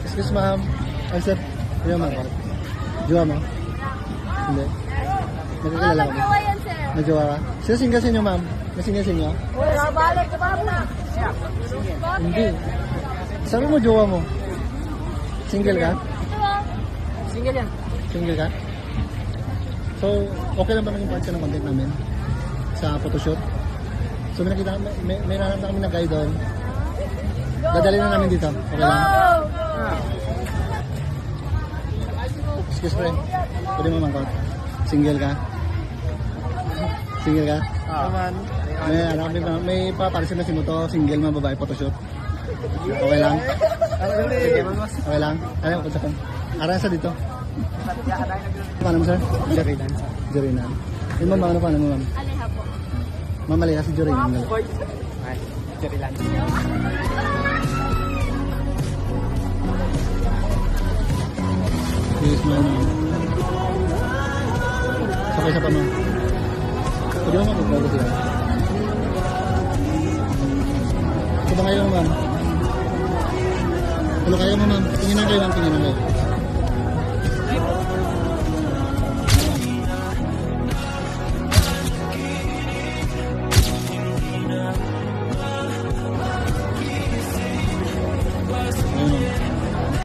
Excuse ma'am. Ay sir. Ano ma'am? Jowa mo? Hindi. Nagkakilala ko. Magjowa yan, sir. Nagjowa ka? Sino single sa inyo ma'am? May single sa inyo? Wala, balik ka ba na? Hindi. Sabi mo jowa mo? Single ka? Single yan. Single ka? So, okay lang ba naging part ka ng content namin? Sa photoshoot? So, may nakita, may nanap na kami na guy doon. Dadalhin na namin dito. Okay lang? Excuse me. Pwede mo mangkot. Single ka? Single ka? Naman. May paparisin na si Muto. Single man babae photoshoot. Okay lang? Okay lang? Ayaw, punta ka. Aran sa dito. Paano mo sir? Jarilan. Jorina. Yung ma'am, ano paano mo ma'am? Aleha po. Ma'am Aleha, si Jorina. Ay, Jarilan. Yes, ma'am. Sakay sa pano. Pwede mo mag-vlog siya. Ito ba kayo ma'am? Hello kayo ma'am. Tingin na kayo ma'am, tingin na kayo.